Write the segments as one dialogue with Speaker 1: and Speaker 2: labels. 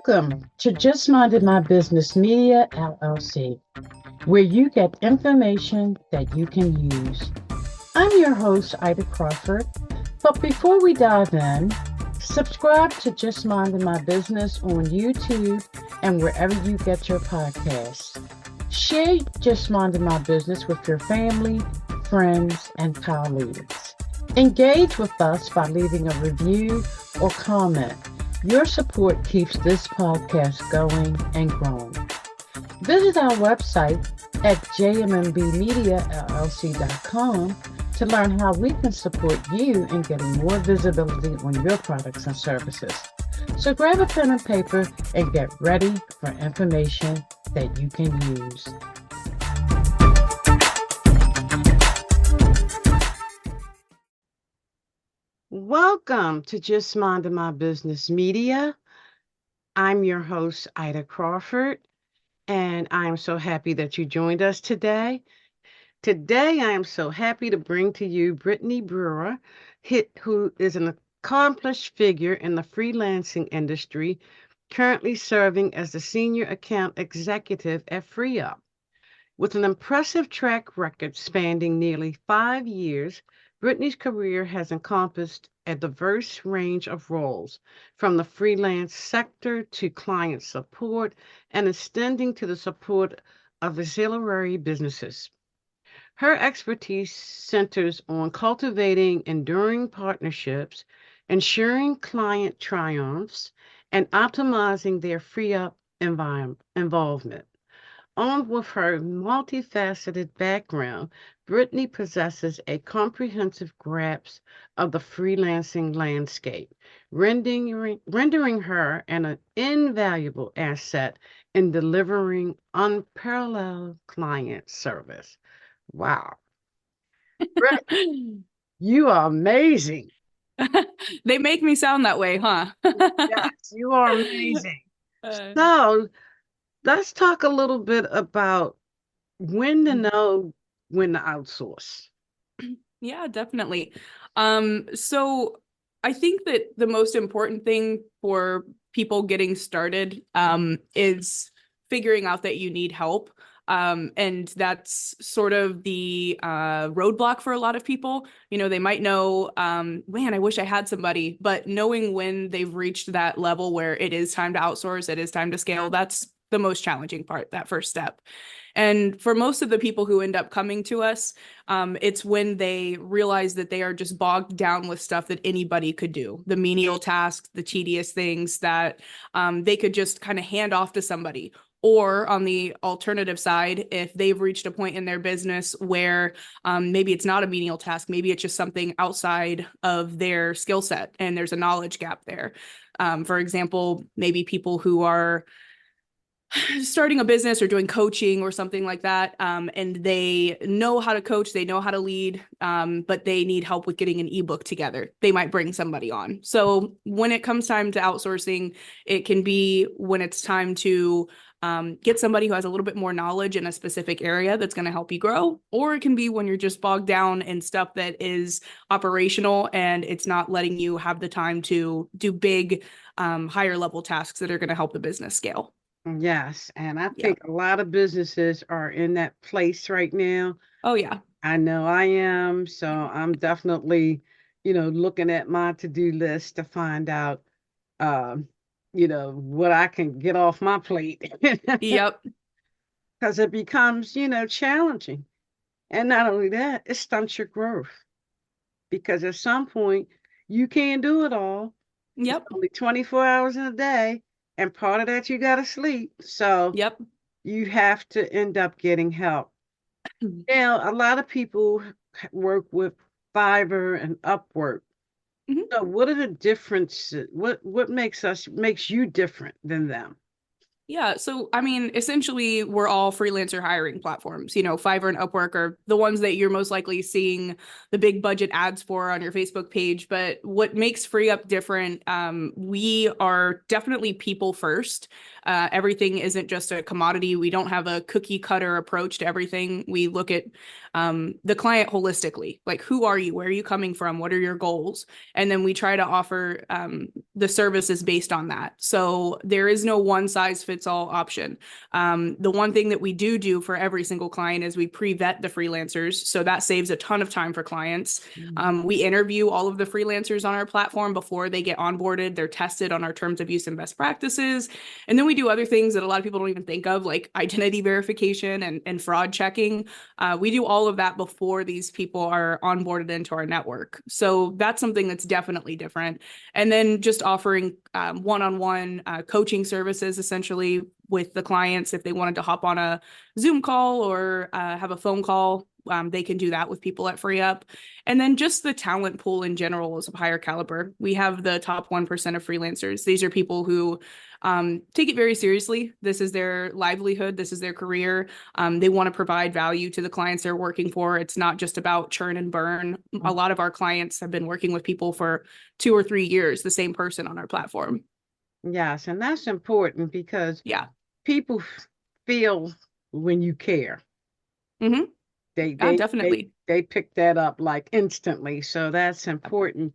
Speaker 1: Welcome to Just Minded My Business Media LLC, where you get information that you can use. I'm your host, Ida Crawford. But before we dive in, subscribe to Just Minded My Business on YouTube and wherever you get your podcasts. Share Just Minded My Business with your family, friends, and colleagues. Engage with us by leaving a review or comment. Your support keeps this podcast going and growing. Visit our website at jmmbmediallc.com to learn how we can support you in getting more visibility on your products and services. So grab a pen and paper and get ready for information that you can use. Welcome to Just Minded My Business Media. I'm your host, Ida Crawford, and I am so happy that you joined us today. Today, I am so happy to bring to you Brittany Brewer, who is an accomplished figure in the freelancing industry, currently serving as the Senior Account Executive at FreeUp. With an impressive track record spanning nearly 5 years, Brittany's career has encompassed a diverse range of roles, from the freelance sector to client support and extending to the support of ancillary businesses. Her expertise centers on cultivating enduring partnerships, ensuring client triumphs, and optimizing their FreeUp involvement. Armed with her multifaceted background, Brittany possesses a comprehensive grasp of the freelancing landscape, rendering her an invaluable asset in delivering unparalleled client service. Wow. Brittany, you are amazing.
Speaker 2: They make me sound that way, huh?
Speaker 1: Yes, you are amazing.
Speaker 2: Uh,
Speaker 1: So let's talk a little bit about when to know when to outsource.
Speaker 2: yeah, definitely. So I think that the most important thing for people getting started, is figuring out that you need help. And that's sort of the roadblock for a lot of people. You know, they might know, man, I wish I had somebody, but knowing when they've reached that level where it is time to outsource, it is time to scale, that's the most challenging part, that first step. And for most of the people who end up coming to us, it's when they realize that they are just bogged down with stuff that anybody could do, the menial tasks, the tedious things that they could just kind of hand off to somebody. Or on the alternative side, if they've reached a point in their business where maybe it's not a menial task, maybe it's just something outside of their skill set and there's a knowledge gap there. For example, maybe people who are starting a business or doing coaching or something like that, and they know how to coach, they know how to lead, but they need help with getting an ebook together. They might bring somebody on. So when it comes time to outsourcing, it can be when it's time to get somebody who has a little bit more knowledge in a specific area that's going to help you grow, or it can be when you're just bogged down in stuff that is operational and it's not letting you have the time to do big, higher level tasks that are going to help the business scale.
Speaker 1: Yes, and I
Speaker 2: Yeah.
Speaker 1: think a lot of businesses are in that place right now.
Speaker 2: Oh, yeah.
Speaker 1: I know I am, so I'm definitely, looking at my to-do list to find out, um, what I can get off my plate
Speaker 2: Yep.
Speaker 1: because it becomes, challenging. And not only that, it stunts your growth because at some point you can't do it all. It's
Speaker 2: Yep.
Speaker 1: only 24 hours in a day, and part of that you got to sleep. So
Speaker 2: Yep.
Speaker 1: you have to end up getting help. Now, a lot of people work with Fiverr and Upwork.
Speaker 2: Mhm.
Speaker 1: So what are the differences? What makes you different than them?
Speaker 2: Yeah, so I mean, essentially, we're all freelancer hiring platforms. You know, Fiverr and Upwork are the ones that you're most likely seeing the big budget ads for on your Facebook page. But what makes FreeUp different, we are definitely people first. Everything isn't just a commodity. We don't have a cookie cutter approach to everything. We look at the client holistically. Like, who are you? Where are you coming from? What are your goals? And then we try to offer the services based on that. So there is no one size fits all option. The one thing that we do for every single client is we pre-vet the freelancers. So that saves a ton of time for clients.
Speaker 1: Mhm.
Speaker 2: We interview all of the freelancers on our platform before they get onboarded. They're tested on our terms of use and best practices. And then we do other things that a lot of people don't even think of, like identity verification and fraud checking. We do all of that before these people are onboarded into our network. So that's something that's definitely different. And then just offering one-on-one coaching services essentially with the clients. If they wanted to hop on a Zoom call or have a phone call, they can do that with people at FreeUp. And then just the talent pool in general is of higher caliber. We have the top 1% of freelancers. These are people who take it very seriously. This is their livelihood. This is their career. They want to provide value to the clients they're working for. It's not just about churn and burn. A lot of our clients have been working with people for 2 or 3 years, the same person on our platform.
Speaker 1: Yes, and that's important because
Speaker 2: Yeah.
Speaker 1: people feel when you care.
Speaker 2: Mm-hmm.
Speaker 1: They
Speaker 2: Yeah,
Speaker 1: they they
Speaker 2: definitely.
Speaker 1: they pick that up like instantly. So that's important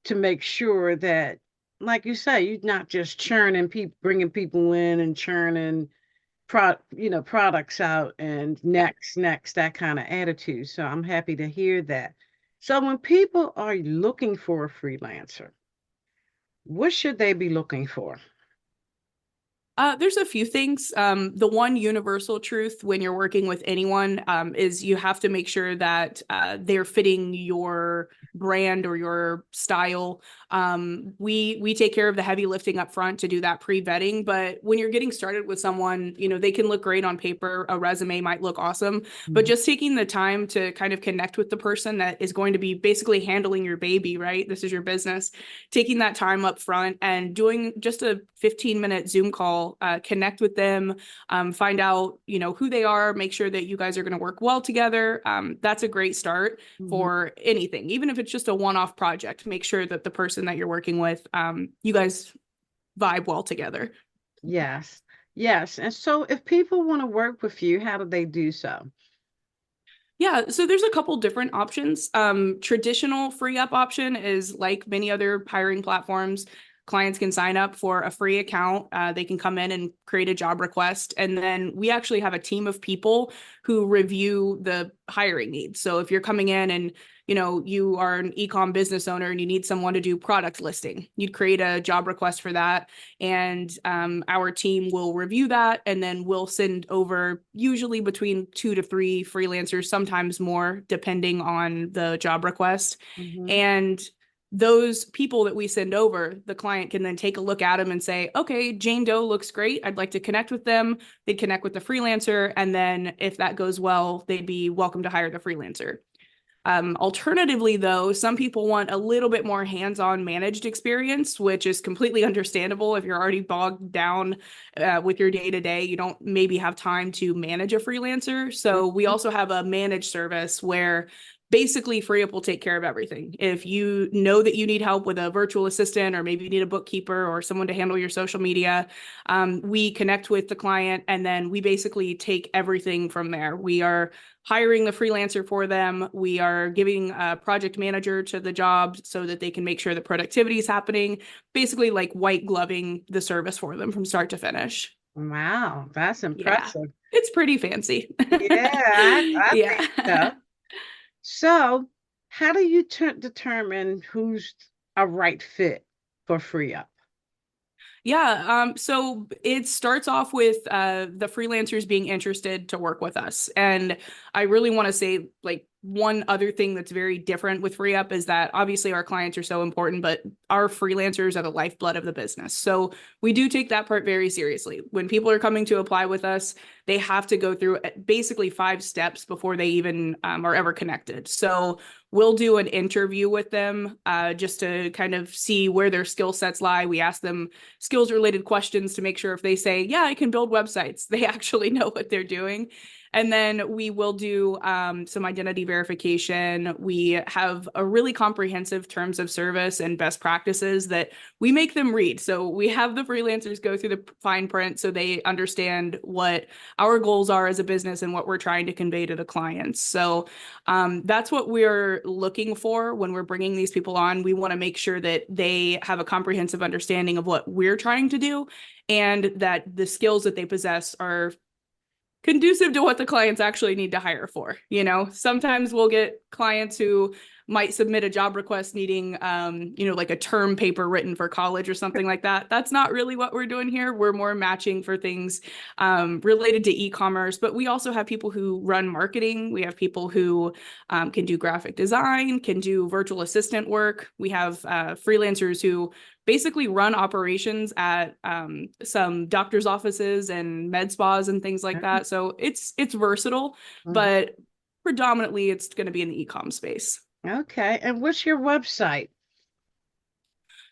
Speaker 1: to make sure that, like you say, you're not just churning people, bringing people in and churning products out and
Speaker 2: Yeah.
Speaker 1: next, that kind of attitude. So I'm happy to hear that. So when people are looking for a freelancer, what should they be looking for?
Speaker 2: There's a few things. The one universal truth when you're working with anyone is you have to make sure that they're fitting your brand or your style. We take care of the heavy lifting up front to do that pre-vetting, but when you're getting started with someone, you know, they can look great on paper. A resume might look awesome, but
Speaker 1: Mhm.
Speaker 2: just taking the time to kind of connect with the person that is going to be basically handling your baby, right? This is your business, taking that time up front and doing just a 15-minute Zoom call, connect with them, find out, you know, who they are, make sure that you guys are going to work well together. That's a great start
Speaker 1: Mhm.
Speaker 2: for anything, even if it's just a one-off project. Make sure that the person that you're working with, you guys vibe well together.
Speaker 1: Yes. Yes. And so if people want to work with you, how do they do so?
Speaker 2: Yeah, so there's a couple different options. Traditional free up option is like many other hiring platforms. Clients can sign up for a free account. They can come in and create a job request. And then we actually have a team of people who review the hiring needs. So if you're coming in and you know you are an e-com business owner and you need someone to do product listing, you'd create a job request for that, and our team will review that, and then we'll send over usually between 2 to 3 freelancers, sometimes more, depending on the job request.
Speaker 1: Hmm.
Speaker 2: And those people that we send over, the client can then take a look at them and say, okay, Jane Doe looks great. I'd like to connect with them. They'd connect with the freelancer. And then if that goes well, they'd be welcome to hire the freelancer. Alternatively, though, some people want a little bit more hands-on managed experience, which is completely understandable. If you're already bogged down with your day-to-day, you don't maybe have time to manage a freelancer. So we also have a managed service where basically FreeUp will take care of everything. If you know that you need help with a virtual assistant, or maybe you need a bookkeeper or someone to handle your social media, we connect with the client and then we basically take everything from there. We are hiring the freelancer for them. We are giving a project manager to the job so that they can make sure the productivity is happening, basically like white gloving the service for them from start to finish.
Speaker 1: Wow, that's
Speaker 2: Yeah,
Speaker 1: impressive.
Speaker 2: it's pretty fancy.
Speaker 1: Yeah, I
Speaker 2: Yeah.
Speaker 1: think so. So, how do you determine who's a right fit for free up?
Speaker 2: Yeah, so it starts off with the freelancers being interested to work with us. And I really want to say, like, one other thing that's very different with FreeUp is that obviously our clients are so important, but our freelancers are the lifeblood of the business. So we do take that part very seriously. When people are coming to apply with us, they have to go through basically 5 steps before they even are ever connected. So we'll do an interview with them just to kind of see where their skill sets lie. We ask them skills related questions to make sure if they say, yeah, I can build websites, they actually know what they're doing. And then we will do some identity verification. We have a really comprehensive terms of service and best practices that we make them read. So we have the freelancers go through the fine print so they understand what our goals are as a business and what we're trying to convey to the clients. So that's what we're looking for when we're bringing these people on. We want to make sure that they have a comprehensive understanding of what we're trying to do and that the skills that they possess are conducive to what the clients actually need to hire for. Sometimes we'll get clients who might submit a job request needing, like a term paper written for college or something like that. That's not really what we're doing here. We're more matching for things related to e-commerce, but we also have people who run marketing. We have people who can do graphic design, can do virtual assistant work. We have freelancers who basically run operations at some doctor's offices and med spas and things like that. So it's versatile, but predominantly it's going to be in the e-com space.
Speaker 1: Okay. And what's your website?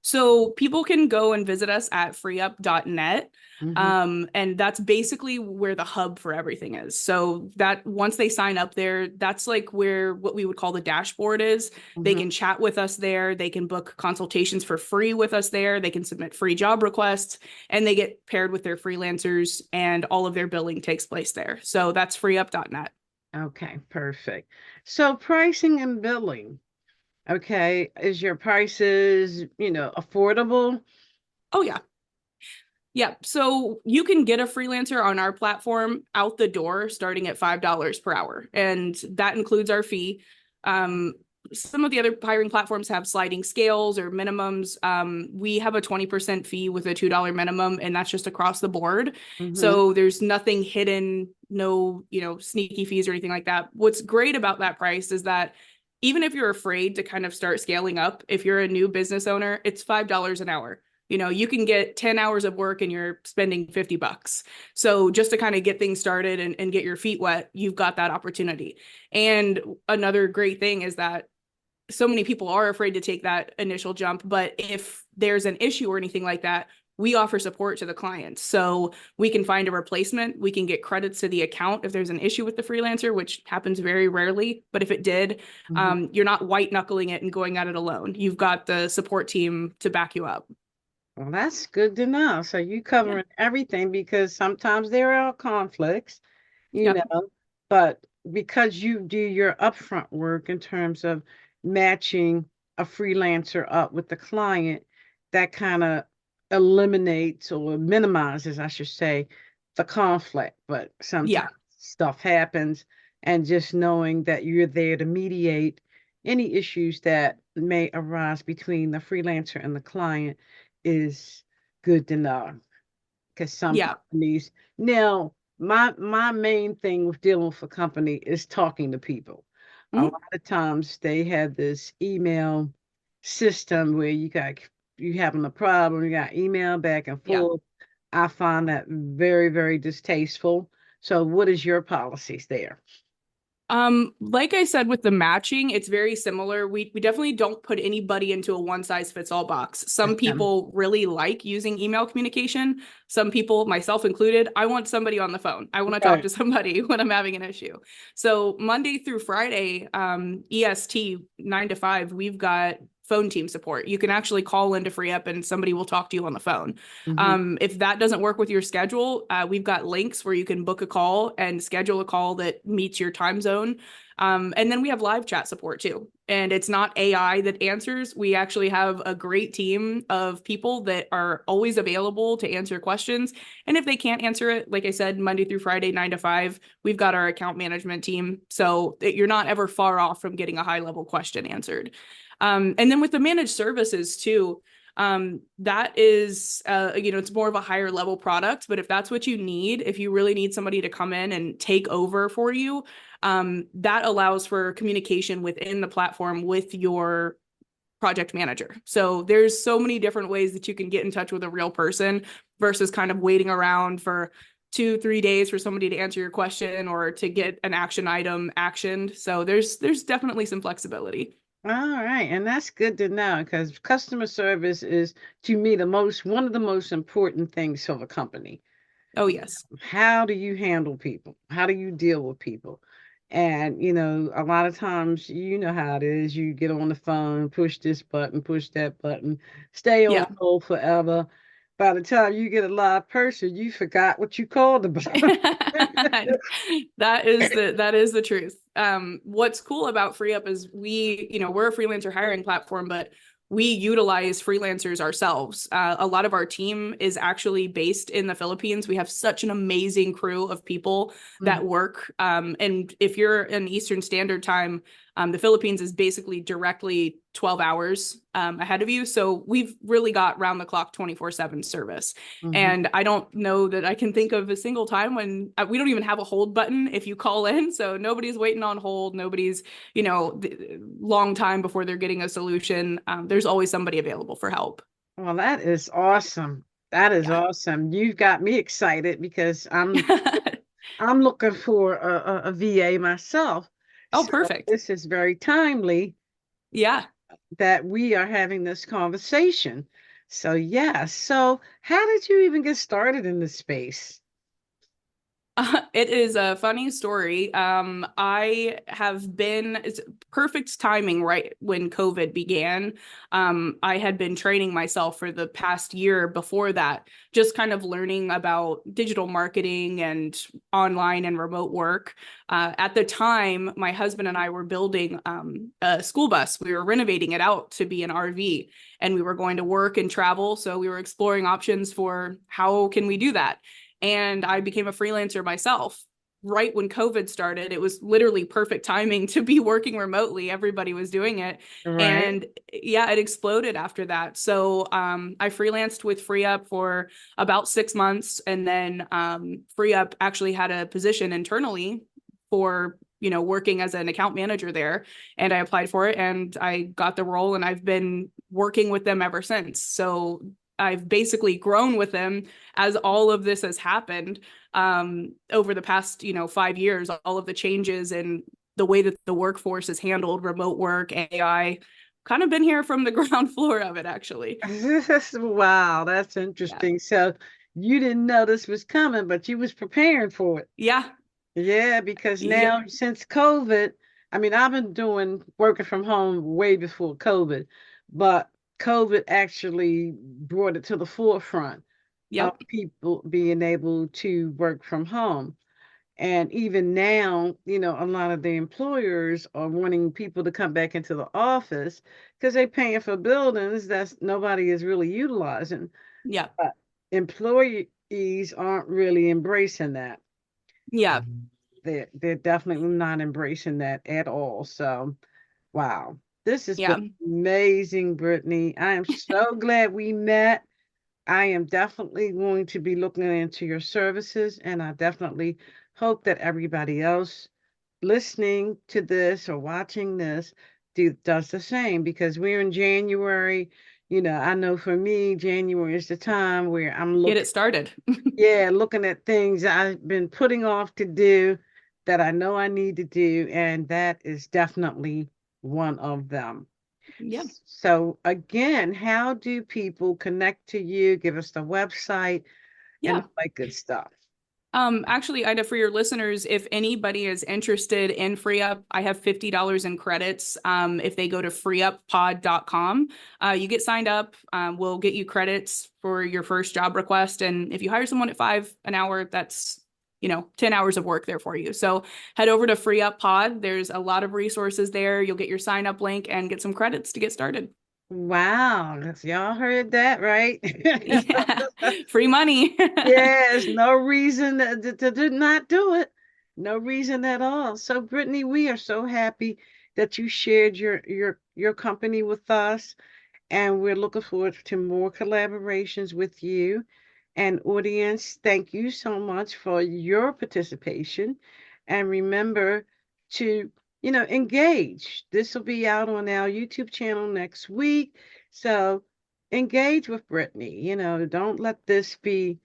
Speaker 2: So people can go and visit us at freeup.net. And that's basically where the hub for everything is. So that once they sign up there, that's like where what we would call the dashboard is. They can chat with us there. They can book consultations for free with us there. They can submit free job requests and they get paired with their freelancers and all of their billing takes place there. So that's freeup.net.
Speaker 1: Okay, perfect. So pricing and billing. Okay, is your prices, affordable?
Speaker 2: Oh, yeah. Yeah. So you can get a freelancer on our platform out the door starting at $5 per hour. And that includes our fee. Some of the other hiring platforms have sliding scales or minimums. We have a 20% fee with a $2 minimum, and that's just across the board. So there's nothing hidden, no, sneaky fees or anything like that. What's great about that price is that even if you're afraid to kind of start scaling up, if you're a new business owner, it's $5 an hour. You can get 10 hours of work and you're spending $50. So just to kind of get things started and get your feet wet, you've got that opportunity. And another great thing is that so many people are afraid to take that initial jump. But if there's an issue or anything like that, we offer support to the client. So we can find a replacement. We can get credits to the account if there's an issue with the freelancer, which happens very rarely. But if it did, you're not white knuckling it and going at it alone. You've got the support team to back you up.
Speaker 1: Well, that's good to know. So you covering everything because sometimes there are conflicts, you
Speaker 2: Yep.
Speaker 1: know, but because you do your upfront work in terms of matching a freelancer up with the client, that kind of eliminates or minimizes, I should say, the conflict. But
Speaker 2: Yeah.
Speaker 1: sometimes stuff happens, and just knowing that you're there to mediate any issues that may arise between the freelancer and the client is good to know because some
Speaker 2: Yeah.
Speaker 1: companies now my main thing with dealing with a company is talking to people. A
Speaker 2: Mhm.
Speaker 1: lot of times they have this email system where you having a problem, you got email back and
Speaker 2: Yeah.
Speaker 1: forth. I find that very, very distasteful. So what is your policies there?
Speaker 2: Like I said, with the matching, it's very similar. We definitely don't put anybody into a one size fits all box. Some people really like using email communication. Some people, myself included, I want somebody on the phone. I want to talk
Speaker 1: Right.
Speaker 2: to somebody when I'm having an issue. So Monday through Friday, EST 9 to 5, we've got phone team support. You can actually call into FreeUp and somebody will talk to you on the phone. If that doesn't work with your schedule, we've got links where you can book a call and schedule a call that meets your time zone. And then we have live chat support too. And it's not AI that answers. We actually have a great team of people that are always available to answer questions. And if they can't answer it, like I said, Monday through Friday, 9 to 5, we've got our account management team. So that you're not ever far off from getting a high level question answered. And then with the managed services too, that is, it's more of a higher level product, but if that's what you need, if you really need somebody to come in and take over for you, that allows for communication within the platform with your project manager. So there's so many different ways that you can get in touch with a real person versus kind of waiting around for 2-3 days for somebody to answer your question or to get an action item actioned. So there's definitely some flexibility.
Speaker 1: All right, and that's good to know because customer service is, to me, one of the most important things of a company.
Speaker 2: Oh, yes.
Speaker 1: How do you handle people? How do you deal with people? And, a lot of times, you know how it is. You get on the phone, push this button, push that button, stay on
Speaker 2: Yeah.
Speaker 1: hold forever. By the time you get a live person, you forgot what you called about.
Speaker 2: That is the truth. What's cool about FreeUp is we're a freelancer hiring platform, but we utilize freelancers ourselves. A lot of our team is actually based in the Philippines. We have such an amazing crew of people
Speaker 1: Mhm.
Speaker 2: that work. And if you're in Eastern Standard Time, the Philippines is basically directly 12 hours ahead of you. So we've really got round the clock 24/7 service.
Speaker 1: Mhm.
Speaker 2: And I don't know that I can think of a single time when we don't even have a hold button if you call in. So nobody's waiting on hold. Nobody's, long time before they're getting a solution. There's always somebody available for help.
Speaker 1: Well, that is awesome. That is
Speaker 2: Yeah.
Speaker 1: awesome. You've got me excited because I'm looking for a VA myself.
Speaker 2: Oh,
Speaker 1: So
Speaker 2: perfect.
Speaker 1: this is very timely
Speaker 2: Yeah.
Speaker 1: that we are having this conversation. So yeah. So how did you even get started in this space?
Speaker 2: It is a funny story. It's perfect timing right when COVID began. I had been training myself for the past year before that, just kind of learning about digital marketing and online and remote work. At the time, my husband and I were building a school bus. We were renovating it out to be an RV, and we were going to work and travel. So we were exploring options for how can we do that, and I became a freelancer myself right when COVID started. It was literally perfect timing to be working remotely. Everybody was doing it.
Speaker 1: Right.
Speaker 2: And yeah, it exploded after that. So I freelanced with FreeUp for about 6 months. And then FreeUp actually had a position internally for working as an account manager there, and I applied for it and I got the role, and I've been working with them ever since. So I've basically grown with them as all of this has happened over the past 5 years. All of the changes and the way that the workforce is handled, remote work, AI, kind of been here from the ground floor of it, actually.
Speaker 1: Wow, that's
Speaker 2: Yeah.
Speaker 1: interesting. So you didn't know this was coming, but you was preparing for it.
Speaker 2: Yeah.
Speaker 1: Yeah, because
Speaker 2: Yep.
Speaker 1: now since COVID, I mean, I've been doing working from home way before COVID, but COVID actually brought it to the forefront of
Speaker 2: Yep.
Speaker 1: people being able to work from home. And even now, a lot of the employers are wanting people to come back into the office because they're paying for buildings that nobody is really utilizing.
Speaker 2: Yep.
Speaker 1: But employees aren't really embracing that.
Speaker 2: Yeah.
Speaker 1: They're definitely not embracing that at all. So, wow, this has been
Speaker 2: Yeah.
Speaker 1: amazing, Brittany. I am so glad we met. I am definitely going to be looking into your services, and I definitely hope that everybody else listening to this or watching this does the same because we're in January. I know for me, January is the time where I'm
Speaker 2: Get it
Speaker 1: looking,
Speaker 2: started.
Speaker 1: yeah, looking at things I've been putting off to do that I know I need to do, and that is definitely one of them.
Speaker 2: Yeah.
Speaker 1: So again, how do people connect to you? Give us the website and
Speaker 2: Yeah.
Speaker 1: all that good stuff.
Speaker 2: Actually, Ida, for your listeners, if anybody is interested in FreeUp, I have $50 in credits. If they go to freeuppod.com, you get signed up. We'll get you credits for your first job request. And if you hire someone at 5 an hour, that's 10 hours of work there for you. So head over to FreeUp Pod. There's a lot of resources there. You'll get your sign up link and get some credits to get started.
Speaker 1: Wow, y'all heard that, right?
Speaker 2: Yeah, free money.
Speaker 1: Yes, no reason to not do it. No reason at all. So, Brittany, we are so happy that you shared your company with us, and we're looking forward to more collaborations with you. And audience, thank you so much for your participation. And remember to, engage. This will be out on our YouTube channel next week. So engage with Brittany. Don't let this be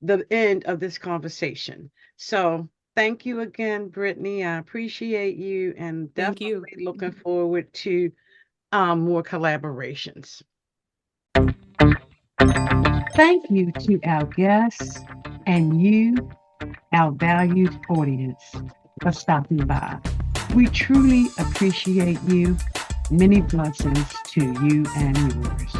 Speaker 1: the end of this conversation. So thank you again, Brittany. I appreciate you and
Speaker 2: Thank you.
Speaker 1: definitely looking forward to more collaborations. Thank you to our guests and you, our valued audience, for stopping by. We truly appreciate you. Many blessings to you and yours.